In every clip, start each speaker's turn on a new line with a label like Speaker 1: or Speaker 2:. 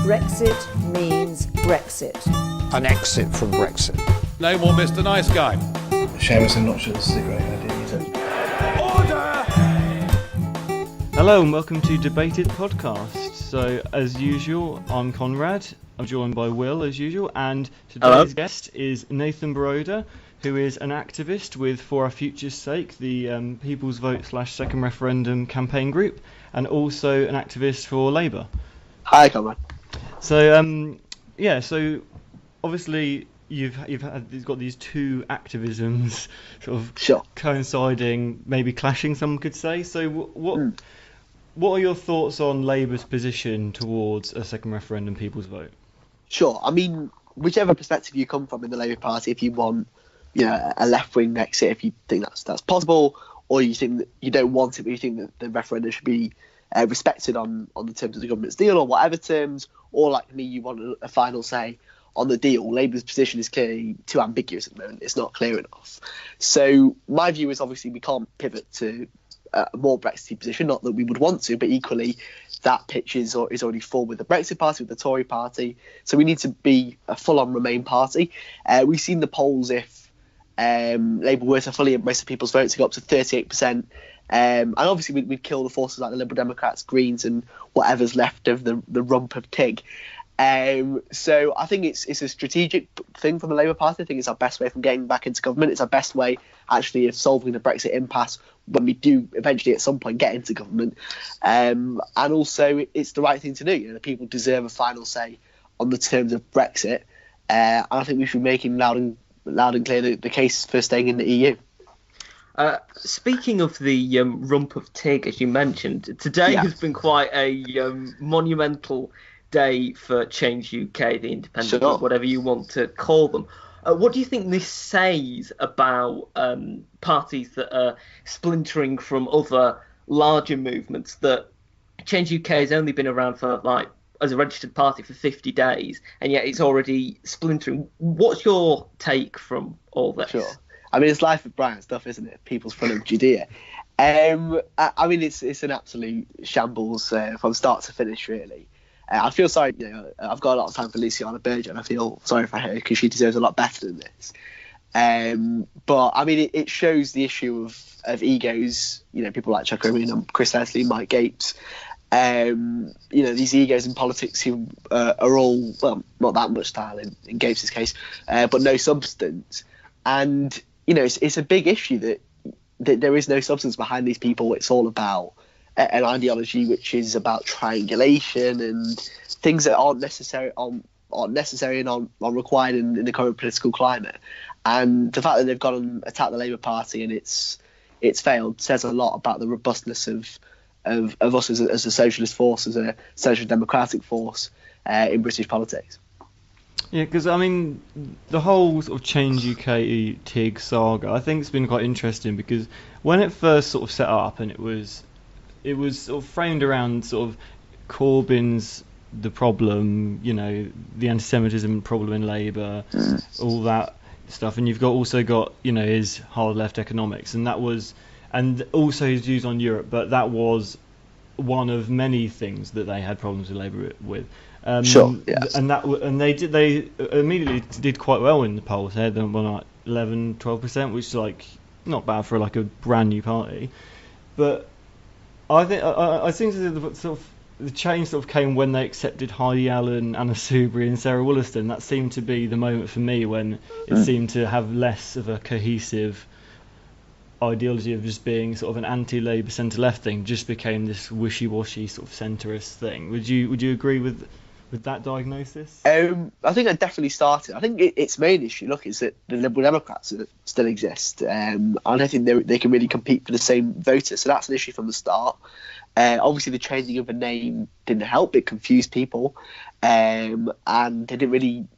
Speaker 1: Brexit means Brexit.
Speaker 2: An exit from Brexit.
Speaker 3: No more Mr. Nice Guy.
Speaker 4: Seamus, I'm not sure this is a great idea, is it?
Speaker 3: Order!
Speaker 5: Hello and welcome to Debated Podcast. So, as usual, I'm Conrad. I'm joined by Will, as usual, and today's guest is Nathan Boroda, who is an activist with For Our Future's Sake, the People's Vote / Second Referendum campaign group, and also an activist for Labour.
Speaker 6: Hi, Conrad.
Speaker 5: So, so obviously you've got these two activisms sort of coinciding, maybe clashing, some could say. So, what are your thoughts on Labour's position towards a second referendum, People's Vote?
Speaker 6: Sure. I mean, whichever perspective you come from in the Labour Party, if you want, a left-wing exit, if you think that's possible, or you think that you don't want it, but you think that the referendum should be respected on the terms of the government's deal or whatever terms, or like me, you want a final say on the deal. Labour's position is clearly too ambiguous at the moment. It's not clear enough. So my view is obviously we can't pivot to a more Brexit position, not that we would want to, but equally that pitch is already full with the Brexit Party, with the Tory Party. So we need to be a full-on Remain party. We've seen the polls, if Labour were to fully embrace the People's Vote, to go up to 38%. And obviously we'd kill the forces like the Liberal Democrats, Greens and whatever's left of the rump of TIG. So I think it's a strategic thing from the Labour Party. I think it's our best way from getting back into government. It's our best way actually of solving the Brexit impasse when we do eventually at some point get into government. And also it's the right thing to do. The people deserve a final say on the terms of Brexit. And I think we should be making loud and clear the case for staying in the EU.
Speaker 7: Speaking of the rump of TIG, as you mentioned, today has been quite a monumental day for Change UK, the independents, whatever you want to call them. What do you think this says about parties that are splintering from other larger movements? That Change UK has only been around for as a registered party for 50 days, and yet it's already splintering. What's your take from all this?
Speaker 6: Sure. I mean, it's Life of Brian stuff, isn't it? People's Front of Judea. I mean, it's an absolute shambles from start to finish, really. I feel sorry, I've got a lot of time for Luciana Berger, and I feel sorry for her because she deserves a lot better than this. But I mean, it shows the issue of egos. People like Chuck Owen and Chris Leslie, Mike Gapes. These egos in politics who are all, well, not that much style in Gapes' case, but no substance. And it's a big issue that there is no substance behind these people. It's all about an ideology which is about triangulation and things that aren't necessary and aren't required in the current political climate. And the fact that they've gone and attacked the Labour Party and it's failed says a lot about the robustness of us as a socialist force, as a social democratic force in British politics.
Speaker 5: Yeah, because I mean, the whole sort of Change UK TIG saga, I think it's been quite interesting because when it first sort of set up and it was sort of framed around sort of Corbyn's the problem, the anti-Semitism problem in Labour, all that stuff, and you've also got his hard left economics, and also his views on Europe, but that was one of many things that they had problems with Labour with.
Speaker 6: Sure. Yes.
Speaker 5: And they immediately did quite well in the polls. They had them on like 11-12%, which is not bad for a brand new party. But I think the change sort of came when they accepted Heidi Allen, Anna Soubry, and Sarah Wollaston. That seemed to be the moment for me when it seemed to have less of a cohesive ideology of just being sort of an anti-Labour centre-left thing. Just became this wishy-washy sort of centrist thing. Would you agree with that diagnosis?
Speaker 6: I think it definitely started. I think its main issue, is that the Liberal Democrats still exist. I don't think they can really compete for the same voters. So that's an issue from the start. Obviously, the changing of a name didn't help. It confused people, and they didn't really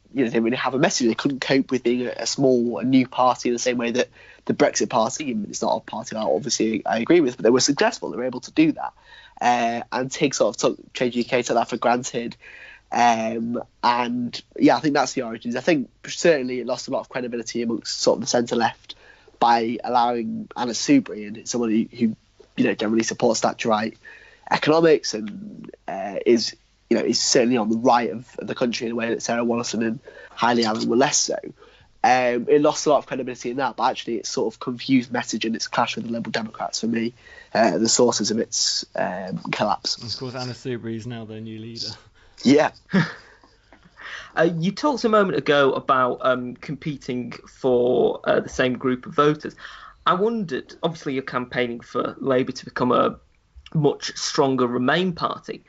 Speaker 6: have a message. They couldn't cope with being a small, new party in the same way that the Brexit Party. It's not a party I agree with, but they were successful. They were able to do that, and TIG sort of Change UK took that for granted. I think that's the origins. I think certainly it lost a lot of credibility amongst sort of the centre left by allowing Anna Soubry, and it's someone who generally supports Thatcherite economics and is is certainly on the right of the country in a way that Sarah Wollaston and Hayley Allen were less so. It lost a lot of credibility in that, but actually it's sort of confused message and it's clashed with the Liberal Democrats for me, the sources of its collapse.
Speaker 5: And of course, Anna Soubry is now their new leader.
Speaker 6: Yeah.
Speaker 7: You talked a moment ago about competing for the same group of voters. I wondered, obviously you're campaigning for Labour to become a much stronger Remain party.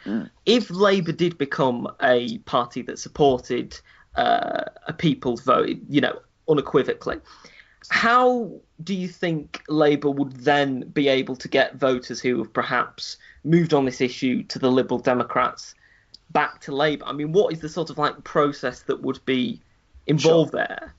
Speaker 7: If Labour did become a party that supported a people's vote, unequivocally, how do you think Labour would then be able to get voters who have perhaps moved on this issue to the Liberal Democrats back to Labour? I mean, what is the sort of process that would be involved there?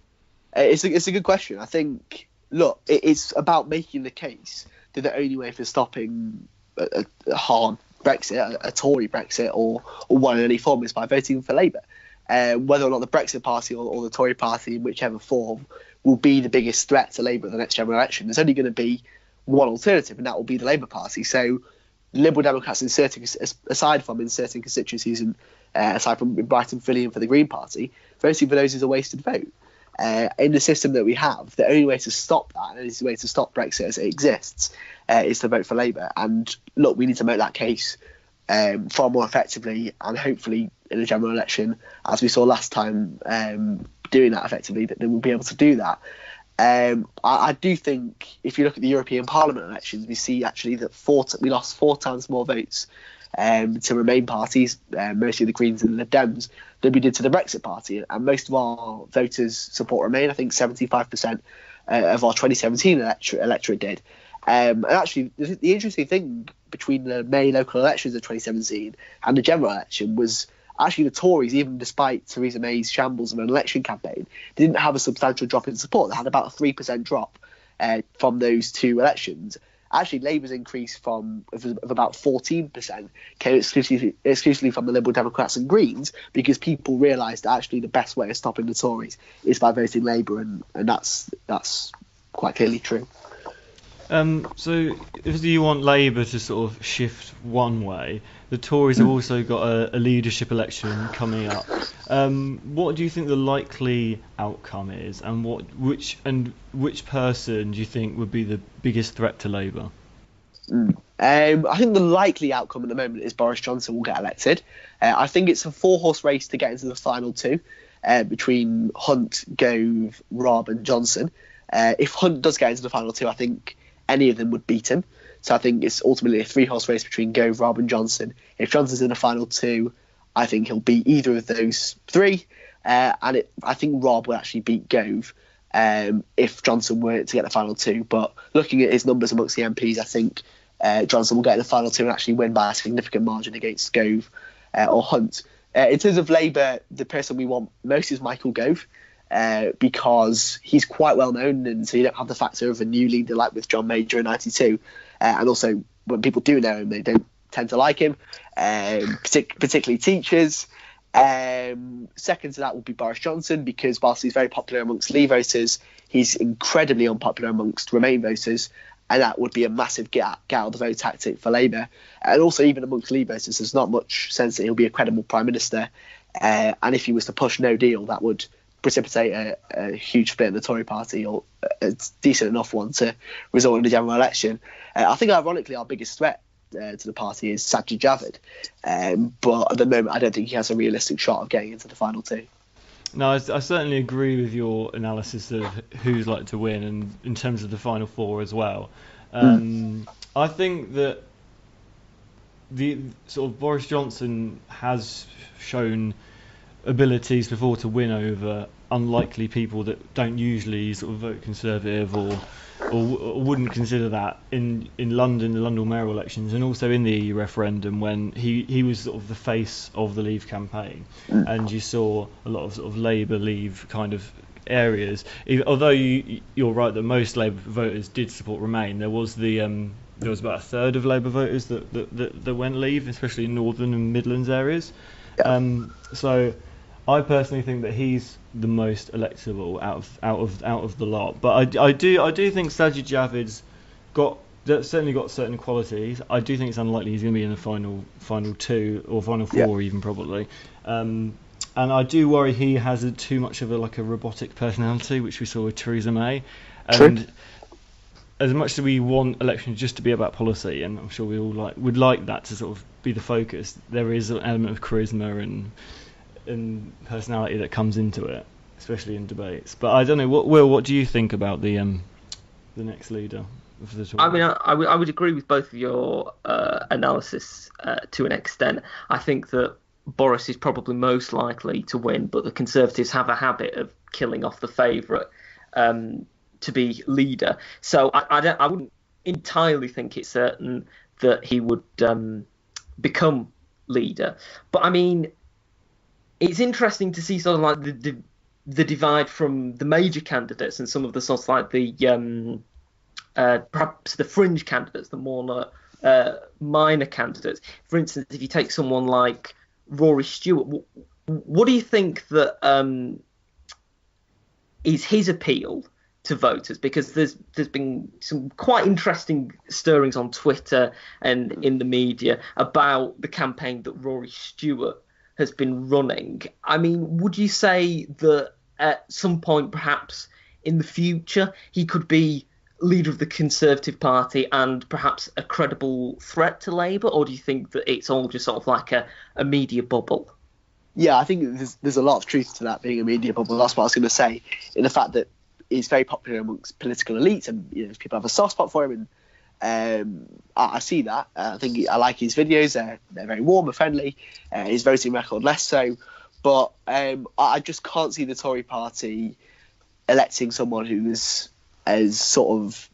Speaker 6: It's a good question. I think, look, it's about making the case that the only way for stopping a hard Brexit, a Tory Brexit, or one in any form is by voting for Labour. Whether or not the Brexit Party or the Tory Party, in whichever form, will be the biggest threat to Labour at the next general election, there's only going to be one alternative, and that will be the Labour Party. So Liberal Democrats aside from inserting constituencies and aside from Brighton filling in for the Green Party, voting for those is a wasted vote. In the system that we have, the only way to stop that, and the only way to stop Brexit as it exists, is to vote for Labour. And look, we need to make that case far more effectively, and hopefully in a general election, as we saw last time, doing that effectively, that they will be able to do that. I do think if you look at the European Parliament elections, we see actually that we lost 4 times more votes to Remain parties, mostly the Greens and the Dems, than we did to the Brexit Party. And most of our voters support Remain. I think 75% of our 2017 electorate did. And actually, the interesting thing between the May local elections of 2017 and the general election was actually the Tories, even despite Theresa May's shambles of an election campaign, didn't have a substantial drop in support. They had about a 3% drop from those 2 elections. Actually, Labour's increase of about 14% came exclusively from the Liberal Democrats and Greens, because people realised that actually the best way of stopping the Tories is by voting Labour, and that's quite clearly true.
Speaker 5: So if you want Labour to sort of shift one way, the Tories have also got a leadership election coming up. What do you think the likely outcome is, and which person do you think would be the biggest threat to Labour?
Speaker 6: I think the likely outcome at the moment is Boris Johnson will get elected. I think it's a 4-horse race to get into the final 2 between Hunt, Gove, Robb and Johnson. If Hunt does get into the final 2, I think any of them would beat him. So I think it's ultimately a 3-horse race between Gove, Robb and Johnson. If Johnson's in the final 2, I think he'll beat either of those 3. I think Robb will actually beat Gove if Johnson were to get the final 2. But looking at his numbers amongst the MPs, I think Johnson will get in the final 2 and actually win by a significant margin against Gove or Hunt. In terms of Labour, the person we want most is Michael Gove. Because he's quite well known, and so you don't have the factor of a new leader like with John Major in '92. And also, when people do know him, they don't tend to like him, particularly teachers. Second to that will be Boris Johnson, because whilst he's very popular amongst Leave voters, he's incredibly unpopular amongst Remain voters, and that would be a massive get out of the vote tactic for Labour. And also, even amongst Leave voters, there's not much sense that he'll be a credible Prime Minister. And if he was to push no deal, that would precipitate a huge split in the Tory party, or a decent enough one to result in a general election. I think, ironically, our biggest threat to the party is Sajid Javid, but at the moment I don't think he has a realistic shot of getting into the final 2.
Speaker 5: No, I certainly agree with your analysis of who's like to win, and in terms of the final 4 as well. I think that the sort of Boris Johnson has shown abilities before to win over unlikely people that don't usually sort of vote Conservative or wouldn't consider that in London, the London mayoral elections, and also in the EU referendum when he was sort of the face of the Leave campaign, and you saw a lot of sort of Labour Leave kind of areas. Although you're right that most Labour voters did support Remain, there was about a third of Labour voters that went Leave, especially in Northern and Midlands areas. So I personally think that he's the most electable out of the lot. But I do think Sajid Javid's got that's certainly got certain qualities. I do think it's unlikely he's going to be in the final two or final four, even probably. And I do worry he has too much of a robotic personality, which we saw with Theresa May. And
Speaker 6: True.
Speaker 5: as much as we want elections just to be about policy, and I'm sure we all would like that to sort of be the focus, there is an element of charisma and personality that comes into it, especially in debates. But I don't know, what do you think about the next leader of the Tories?
Speaker 7: I mean, I would agree with both of your analysis to an extent. I think that Boris is probably most likely to win, but the Conservatives have a habit of killing off the favourite to be leader. So I wouldn't entirely think it's certain that he would become leader. But I mean, it's interesting to see sort of like the divide from the major candidates and some of the sort of like the perhaps the fringe candidates, the more minor candidates. For instance, if you take someone like Rory Stewart, what do you think that is his appeal to voters? Because there's been some quite interesting stirrings on Twitter and in the media about the campaign that Rory Stewart has been running. I mean, would you say that at some point, perhaps in the future, he could be leader of the Conservative Party and perhaps a credible threat to Labour, or do you think that it's all just sort of like a media bubble?
Speaker 6: Yeah, I think there's a lot of truth to that being a media bubble. That's what I was going to say, in the fact that he's very popular amongst political elites, and people have a soft spot for him, and I see that. I think I like his videos. They're very warm and friendly. His voting record less so, but I just can't see the Tory party electing someone who is as sort of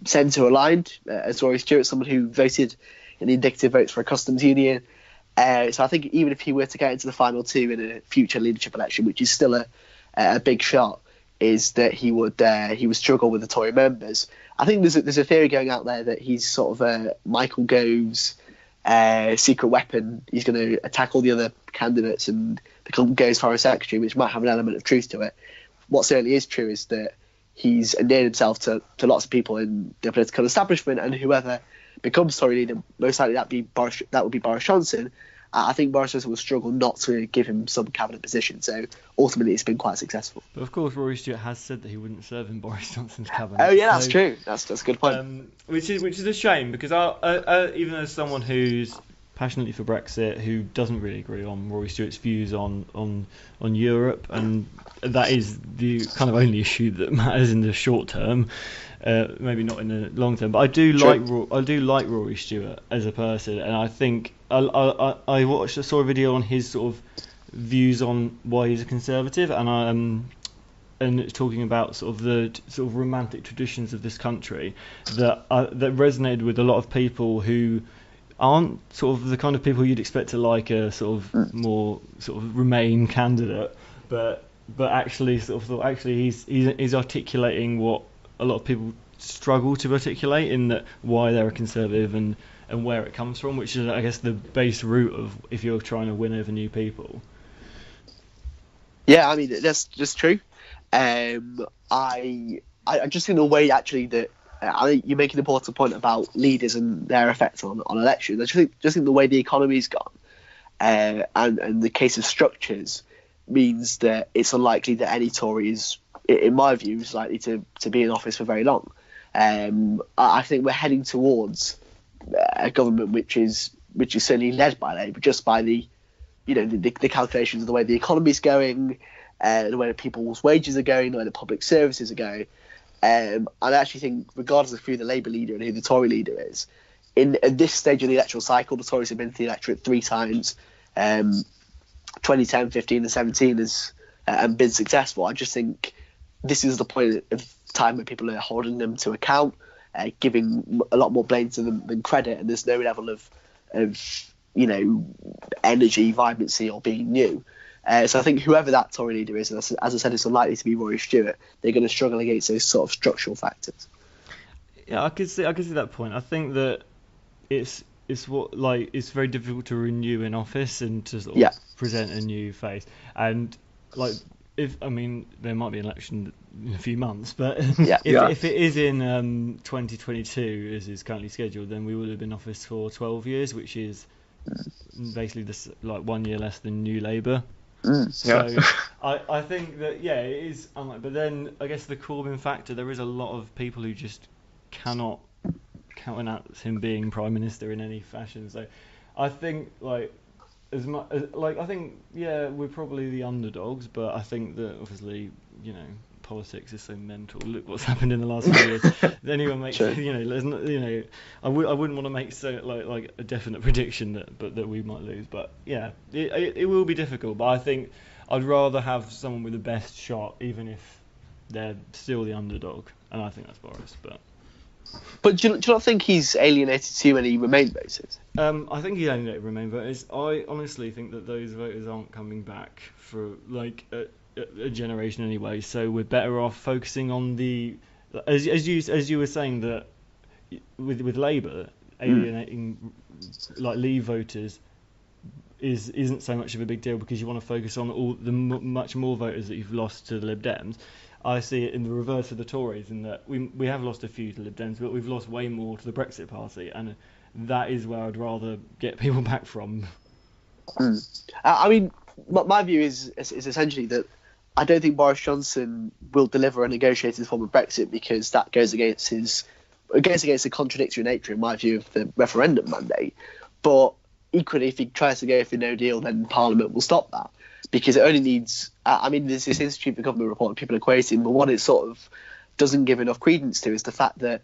Speaker 6: centre aligned as Rory Stewart, someone who voted in the indicative votes for a customs union. So I think even if he were to get into the final two in a future leadership election, which is still a big shot, is that he would struggle with the Tory members. I think there's a theory going out there that he's sort of Michael Gove's secret weapon. He's going to attack all the other candidates and become Gove's foreign secretary, which might have an element of truth to it. What certainly is true is that he's endeared himself to lots of people in the political establishment, and whoever becomes Tory leader, most likely that would be Boris Johnson. I think Boris Johnson will struggle not to give him some cabinet position. So ultimately, it's been quite successul.
Speaker 5: But of course, Rory Stewart has said that he wouldn't serve in Boris Johnson's cabinet.
Speaker 6: Oh yeah, that's true. That's a good point.
Speaker 5: Which is a shame, because even as someone who's passionately for Brexit, who doesn't really agree on Rory Stewart's views on Europe, and that is the kind of only issue that matters in the short term. Maybe not in the long term, but I do like Rory Stewart as a person, and I think I saw a video on his sort of views on why he's a Conservative, and it's talking about sort of the sort of romantic traditions of this country that resonated with a lot of people who aren't sort of the kind of people you'd expect to like a sort of more sort of Remain candidate, but actually sort of thought he's articulating what a lot of people struggle to articulate, in that why they're a Conservative and where it comes from, which is, I guess, the base root of if you're trying to win over new people.
Speaker 6: Yeah, I mean, that's just true. I just think the way actually that you make an important point about leaders and their effect on elections. I just think the way the economy's gone and the case of structures means that it's unlikely that any Tory is, in my view, is likely to be in office for very long. I think we're heading towards a government which is certainly led by Labour, just by the calculations of the way the economy's going, the way that people's wages are going, the way that public services are going. And I actually think, regardless of who the Labour leader and who the Tory leader is, at this stage of the electoral cycle, the Tories have been to the electorate 3 times, 2010, 15 and 17, and been successful. I just think this is the point of time where people are holding them to account, giving a lot more blame to them than credit, and there's no level of energy, vibrancy, or being new. So I think whoever that Tory leader is, and as I said, it's unlikely to be Rory Stewart, they're going to struggle against those sort of structural factors.
Speaker 5: Yeah, I could see that point. I think that it's very difficult to renew in office and to sort of present a new face. And there might be an election in a few months, but
Speaker 6: Yeah.
Speaker 5: if it is in 2022 as is currently scheduled, then we will have been in office for 12 years, which is basically this like 1 year less than New Labour. So I think that it is unlikely. But then I guess the Corbyn factor, there is a lot of people who just cannot countenance him being prime minister in any fashion. So I think we're probably the underdogs, but I think that obviously politics is so mental. Look what's happened in the last few years. Anyone makes I wouldn't want to make so like a definite prediction that we might lose, but it will be difficult. But I think I'd rather have someone with the best shot, even if they're still the underdog, and I think that's Boris.
Speaker 6: But do you not think he's alienated too many Remain voters?
Speaker 5: I think he's alienated Remain voters. I honestly think that those voters aren't coming back for a generation anyway. So we're better off focusing on as you were saying, that with Labour alienating Leave voters isn't so much of a big deal, because you want to focus on all the much more voters that you've lost to the Lib Dems. I see it in the reverse of the Tories, in that we have lost a few to Lib Dems, but we've lost way more to the Brexit Party, and that is where I'd rather get people back from.
Speaker 6: I mean, my view is essentially that I don't think Boris Johnson will deliver a negotiated form of Brexit, because that goes against the contradictory nature, in my view, of the referendum mandate. But equally, if he tries to go for no deal, then Parliament will stop that, because it only needs. There's this Institute for Government report that people are quoting, but what it sort of doesn't give enough credence to is the fact that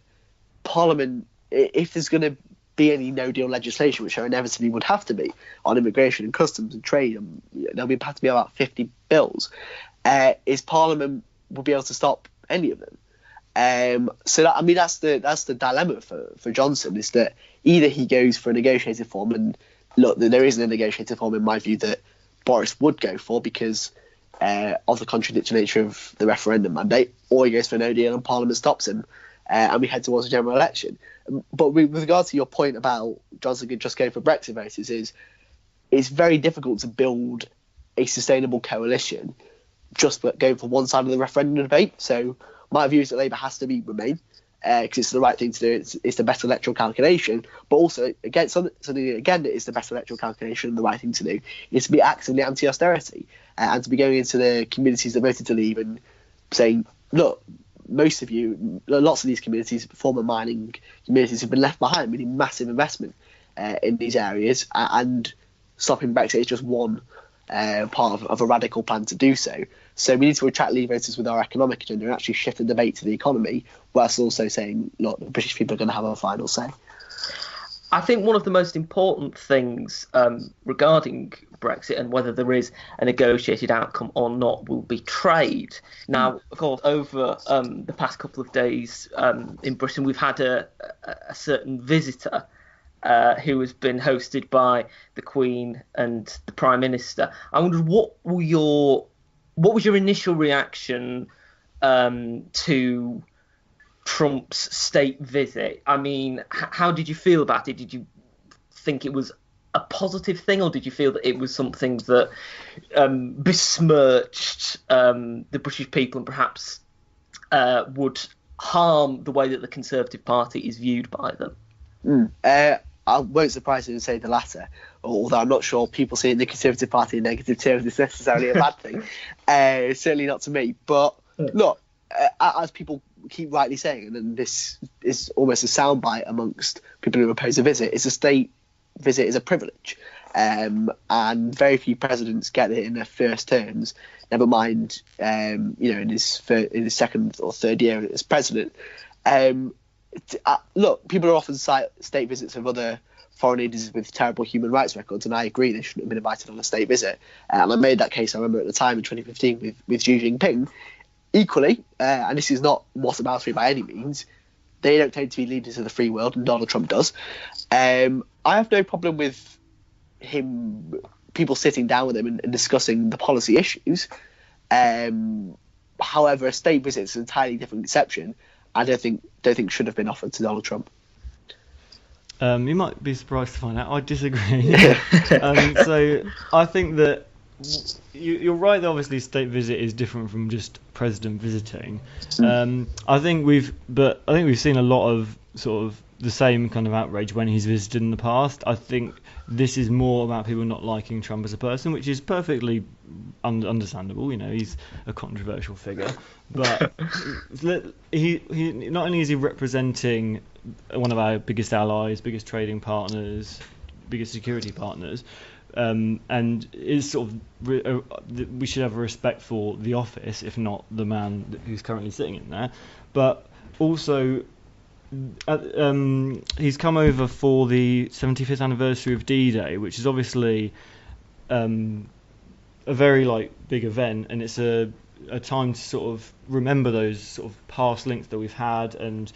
Speaker 6: Parliament, if there's going to be any no deal legislation, which there inevitably would have to be on immigration and customs and trade, and there'll have to be about 50 bills, is Parliament will be able to stop any of them. So that's the dilemma for Johnson, is that either he goes for a negotiated form, and look, there isn't a negotiated form in my view that Boris would go for, because of the contradictory nature of the referendum mandate, or he goes for no deal and Parliament stops him, and we head towards a general election. But with regard to your point about Johnson just going for Brexit voters, it's very difficult to build a sustainable coalition just going for one side of the referendum debate. So my view is that Labour has to Remain, because it's the right thing to do. It's the best electoral calculation. But also, again, something again that is the best electoral calculation and the right thing to do is to be actively anti-austerity, and to be going into the communities that voted to leave and saying, look, most of you, lots of these communities, former mining communities, have been left behind. We need massive investment in these areas, and stopping Brexit is just one part of a radical plan to do so. So we need to attract Leave voters with our economic agenda and actually shift the debate to the economy, whilst also saying, look, the British people are going to have a final say.
Speaker 7: I think one of the most important things regarding Brexit and whether there is a negotiated outcome or not will be trade. Now, of course, over the past couple of days in Britain, we've had a certain visitor who has been hosted by the Queen and the Prime Minister. I wondered, what was your initial reaction to Trump's state visit? I mean, how did you feel about it? Did you think it was a positive thing, or did you feel that it was something that besmirched the British people and perhaps would harm the way that the Conservative Party is viewed by them?
Speaker 6: I won't surprise you to say the latter, although I'm not sure people seeing the Conservative Party in negative terms is necessarily a bad thing. Certainly not to me. But look, as people keep rightly saying, and this is almost a soundbite amongst people who oppose a visit, is a state visit is a privilege, and very few presidents get it in their first terms, never mind in his second or third year as president. Look, people are often cite state visits of other foreign leaders with terrible human rights records, and I agree they shouldn't have been invited on a state visit. And I made that case, I remember at the time in 2015 with Xi Jinping. Equally, and this is not whataboutery by any means, they don't tend to be leaders of the free world, and Donald Trump does. I have no problem with people sitting down with him and discussing the policy issues. However, a state visit is an entirely different exception. I don't think should have been offered to Donald Trump.
Speaker 5: You might be surprised to find out I disagree. So I think that you're right that obviously state visit is different from just president visiting. I think we've seen a lot of sort of the same kind of outrage when he's visited in the past. I think this is more about people not liking Trump as a person, which is perfectly understandable. You know, he's a controversial figure, but he not only is he representing one of our biggest allies, biggest trading partners, biggest security partners, and is sort of we should have a respect for the office, if not the man who's currently sitting in there, but also. He's come over for the 75th anniversary of D-Day, which is obviously a very big event, and it's a time to sort of remember those sort of past links that we've had and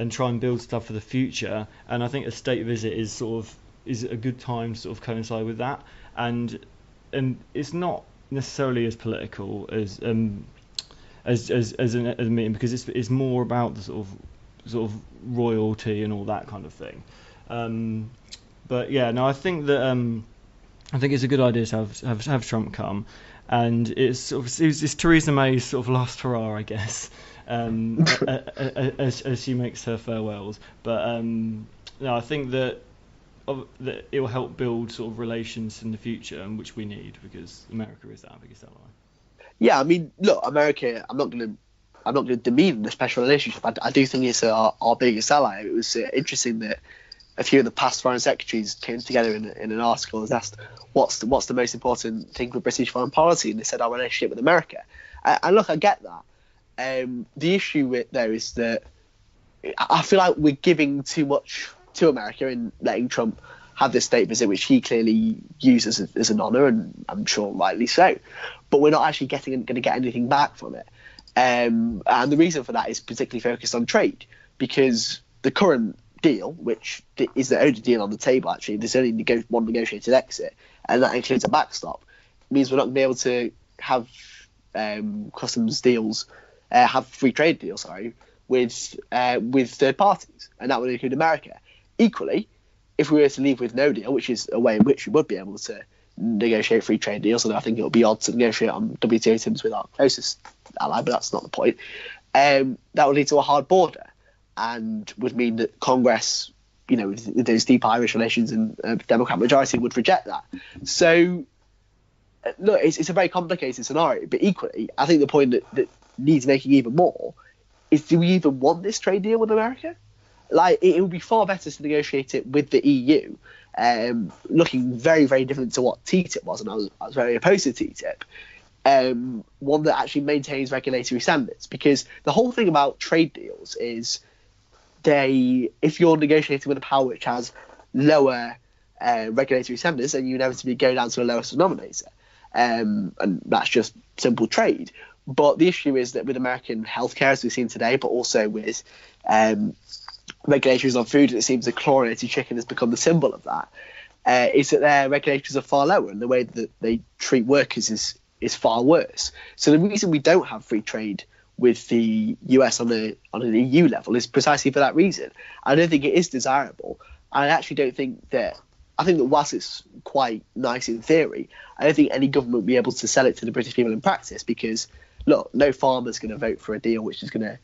Speaker 5: try and build stuff for the future. And I think a state visit is a good time to sort of coincide with that, and it's not necessarily as political as a meeting, because it's more about the sort of royalty and all that kind of thing. But yeah, no, I think that I think it's a good idea to have Trump come, and it's Theresa May's sort of last hurrah, I guess, as she makes her farewells. But no, I think that it will help build sort of relations in the future, and which we need, because America is our biggest ally.
Speaker 6: Yeah, I mean, look, America. I'm not going to demean the special relationship. I do think it's our biggest ally. It was interesting that a few of the past foreign secretaries came together in an article and asked, what's the most important thing for British foreign policy? And they said our relationship with America. And look, I get that. The issue there is that I feel like we're giving too much to America in letting Trump have this state visit, which he clearly uses as an honour, and I'm sure rightly so. But we're not actually going to get anything back from it. And the reason for that is particularly focused on trade, because the current deal, which is the only deal on the table, actually, there's only one negotiated exit, and that includes a backstop, means we're not going to be able to have customs deals, have free trade deals, with third parties, and that would include America. Equally, if we were to leave with no deal, which is a way in which we would be able to negotiate free trade deals, and I think it would be odd to negotiate on WTO terms with our closest ally, but that's not the point. That would lead to a hard border, and would mean that Congress, with those deep Irish relations and Democrat majority, would reject that. So, look, it's a very complicated scenario, but equally, I think the point that needs making even more is, do we even want this trade deal with America? It would be far better to negotiate it with the EU, looking very, very different to what TTIP was, and I was very opposed to TTIP. One that actually maintains regulatory standards, because the whole thing about trade deals is if you're negotiating with a power which has lower regulatory standards, then you inevitably go down to the lowest denominator, and that's just simple trade. But the issue is that with American healthcare, as we've seen today, but also with regulations on food, and it seems that chlorinated chicken has become the symbol of that, is that their regulations are far lower, and the way that they treat workers is far worse. So the reason we don't have free trade with the US on an EU level is precisely for that reason. I don't think it is desirable. I actually don't think that. I think that whilst it's quite nice in theory, I don't think any government will be able to sell it to the British people in practice, because look, no farmer's going to vote for a deal which is going to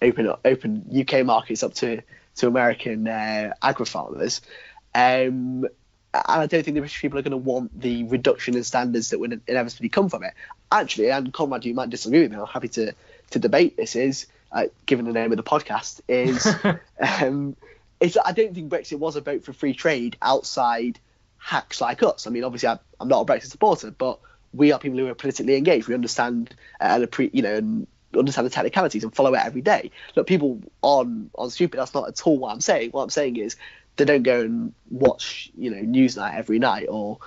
Speaker 6: open UK markets up to American agri-farmers. And I don't think the British people are going to want the reduction in standards that would inevitably come from it. Actually, and Conrad, you might disagree with me, I'm happy to debate this, given the name of the podcast, I don't think Brexit was a vote for free trade outside hacks like us. I mean, obviously, I'm not a Brexit supporter, but we are people who are politically engaged. We understand and understand the technicalities and follow it every day. Look, people on stupid. That's not at all what I'm saying. What I'm saying is they don't go and watch Newsnight every night, or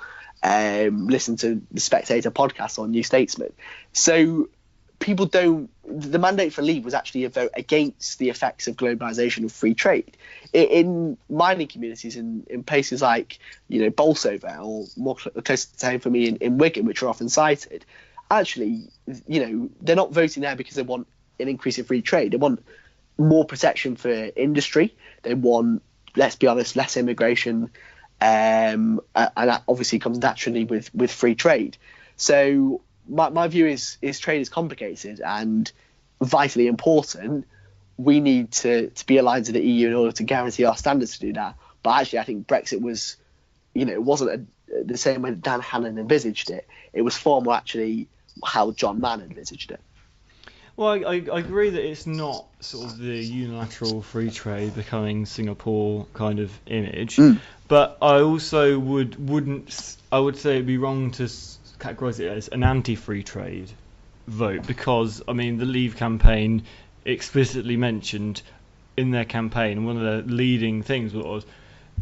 Speaker 6: listen to the Spectator podcast or New Statesman. So people don't. The mandate for Leave was actually a vote against the effects of globalisation of free trade in mining communities in places like Bolsover, or more close to home for me in Wigan, which are often cited. Actually, they're not voting there because they want an increase in free trade. They want more protection for industry. They want, let's be honest, less immigration, and that obviously comes naturally with free trade. So my view is trade is complicated and vitally important. We need to be aligned to the EU in order to guarantee our standards to do that. But actually, I think Brexit was, it wasn't the same way that Dan Hannan envisaged it. It was far more actually how John Mann envisaged it.
Speaker 5: Well, I agree that it's not sort of the unilateral free trade becoming Singapore kind of image, but I also would say it'd be wrong to categorise it as an anti-free trade vote, because I mean the Leave campaign explicitly mentioned in their campaign, one of the leading things was,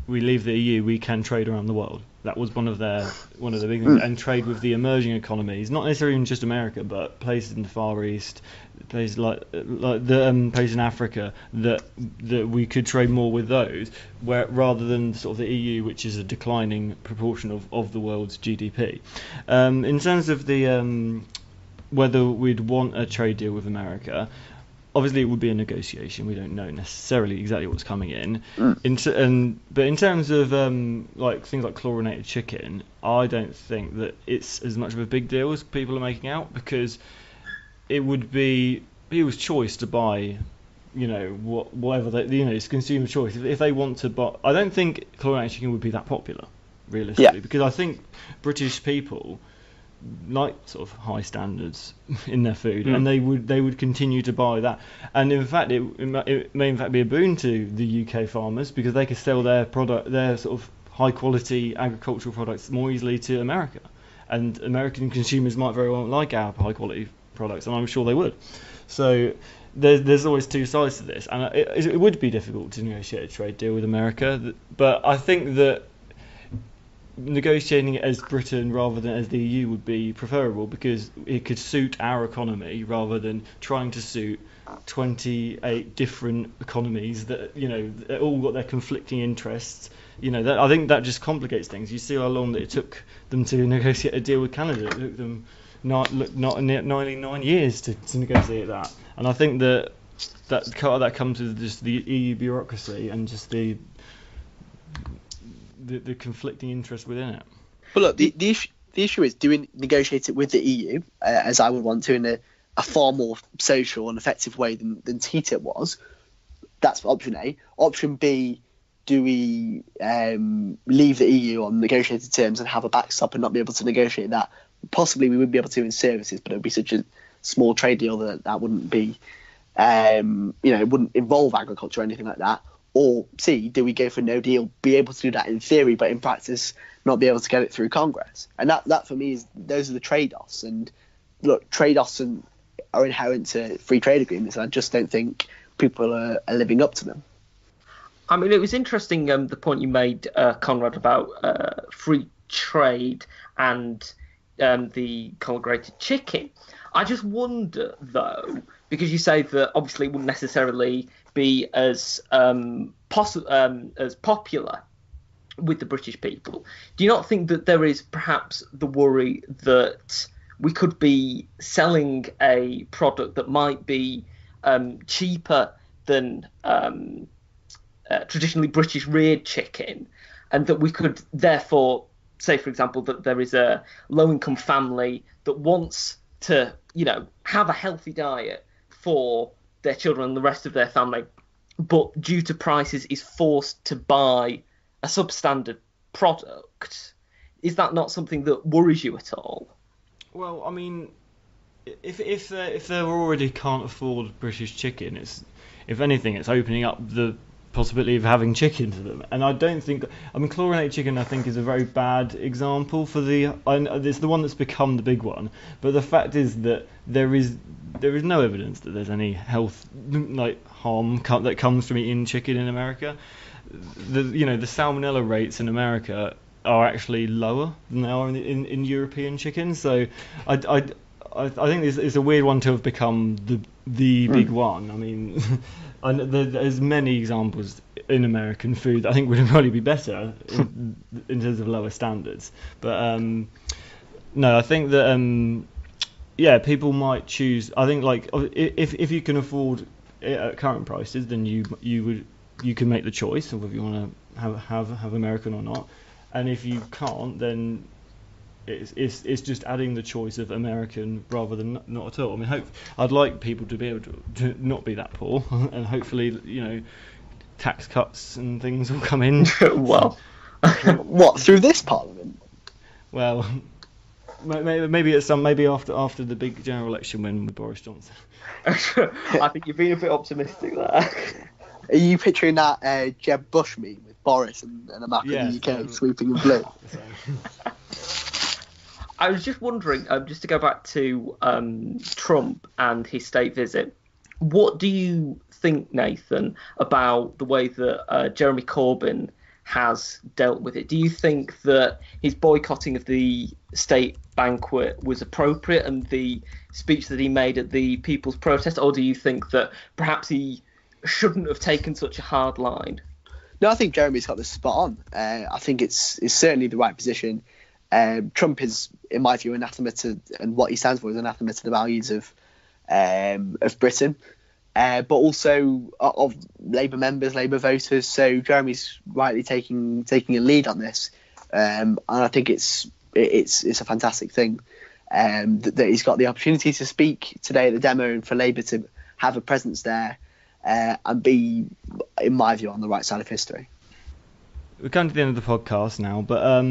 Speaker 5: we leave the EU, we can trade around the world. That was one of the big things, and trade with the emerging economies, not necessarily even just America, but places in the Far East, places like the places in Africa, that we could trade more with those, where rather than sort of the EU, which is a declining proportion of the world's GDP. In terms of the whether we'd want a trade deal with America, obviously it would be a negotiation. We don't know necessarily exactly what's coming in. But in terms of like things like chlorinated chicken, I don't think that it's as much of a big deal as people are making out, because it would be people's choice to buy, whatever it's consumer choice. If they want to buy, I don't think chlorinated chicken would be that popular, realistically, because I think British people like sort of high standards in their food, and they would continue to buy that. And in fact, it may in fact be a boon to the UK farmers, because they could sell their sort of high quality agricultural products more easily to America, and American consumers might very well like our high quality products, and I'm sure they would. So there's always two sides to this, and it would be difficult to negotiate a trade deal with America, but I think that negotiating it as Britain rather than as the EU would be preferable, because it could suit our economy rather than trying to suit 28 different economies that all got their conflicting interests. I think that just complicates things. You see how long that it took them to negotiate a deal with Canada. It took them nearly 9 years to negotiate that, and I think that comes with just the EU bureaucracy and just the conflicting interest within it.
Speaker 6: But look, the issue is, do we negotiate it with the EU, as I would want to, in a far more social and effective way than TTIP was? That's option A. Option B, do we leave the EU on negotiated terms and have a backstop and not be able to negotiate that? Possibly we would be able to in services, but it would be such a small trade deal that wouldn't be, it wouldn't involve agriculture or anything like that. Or C, do we go for no deal, be able to do that in theory, but in practice not be able to get it through Congress? And that for me those are the trade-offs. And look, trade-offs are inherent to free trade agreements, and I just don't think people are living up to them.
Speaker 7: I mean, it was interesting, the point you made, Conrad, about free trade and the chlorinated chicken. I just wonder, though, because you say that obviously it wouldn't necessarily be as popular with the British people. Do you not think that there is perhaps the worry that we could be selling a product that might be cheaper than traditionally British reared chicken, and that we could therefore say, for example, that there is a low-income family that wants to, have a healthy diet for their children and the rest of their family, but due to prices is forced to buy a substandard product? Is that not something that worries you at all?
Speaker 5: Well, I mean, if they already can't afford British chicken, if anything, it's opening up the possibility of having chicken to them. And I don't think, chlorinated chicken I think is a very bad example for it's the one that's become the big one, but the fact is that there is no evidence that there's any health harm that comes from eating chicken in America. The salmonella rates in America are actually lower than they are in European chicken, so I think it's a weird one to have become the big one. I mean, there's many examples in American food that I think would probably be better in terms of lower standards. But no, I think that people might choose. I think if you can afford it at current prices, then you can make the choice of whether you want to have American or not. And if you can't, then it's just adding the choice of American rather than not at all. I mean, I'd like people to be able to not be that poor, and hopefully, tax cuts and things will come in.
Speaker 7: Well,
Speaker 6: what, through this parliament?
Speaker 5: Well, maybe after the big general election win with Boris Johnson.
Speaker 7: I think you're being a bit optimistic there.
Speaker 6: Are you picturing that Jeb Bush meme with Boris and a map of the UK sweeping in blue?
Speaker 7: I was just wondering, just to go back to Trump and his state visit, what do you think, Nathan, about the way that Jeremy Corbyn has dealt with it? Do you think that his boycotting of the state banquet was appropriate and the speech that he made at the people's protest, or do you think that perhaps he shouldn't have taken such a hard line?
Speaker 6: No, I think Jeremy's got this spot on. I think it's certainly the right position. Trump is, in my view, anathema to, and what he stands for is anathema to the values of Britain, but also of Labour members, Labour voters. So Jeremy's rightly taking a lead on this, and I think it's a fantastic thing that he's got the opportunity to speak today at the demo and for Labour to have a presence there and be, in my view, on the right side of history.
Speaker 5: We're coming to the end of the podcast now, but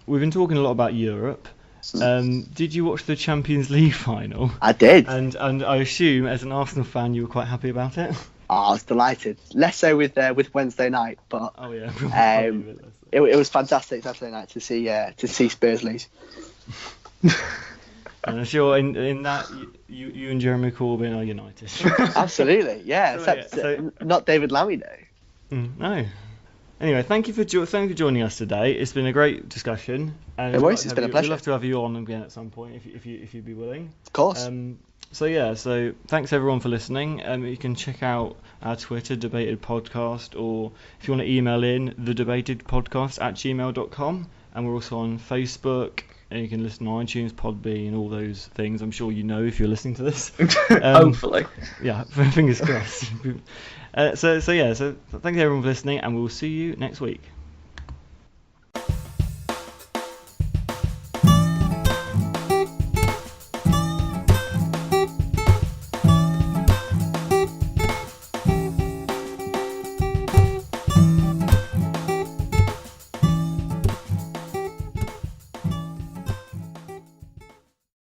Speaker 5: we've been talking a lot about Europe. Did you watch the Champions League final?
Speaker 6: I did.
Speaker 5: And I assume, as an Arsenal fan, you were quite happy about it?
Speaker 6: I was delighted. Less so with Wednesday night, but it was fantastic Saturday night to see Spurs lose.
Speaker 5: And I'm sure in that you and Jeremy Corbyn are united.
Speaker 6: Absolutely, yeah. Except not David Lammy though.
Speaker 5: No. Anyway, thank you for joining us today. It's been a great discussion. And
Speaker 6: it's been a pleasure.
Speaker 5: We'd love to have you on again at some point if you'd be willing.
Speaker 6: Of course.
Speaker 5: So thanks everyone for listening. You can check out our Twitter, Debated Podcast, or if you want to email in, thedebatedpodcast@gmail.com. And we're also on Facebook, and you can listen on iTunes, Podbean, and all those things. I'm sure you know if you're listening to this.
Speaker 7: Hopefully.
Speaker 5: Yeah, fingers crossed. So thank you everyone for listening, and we'll see you next week.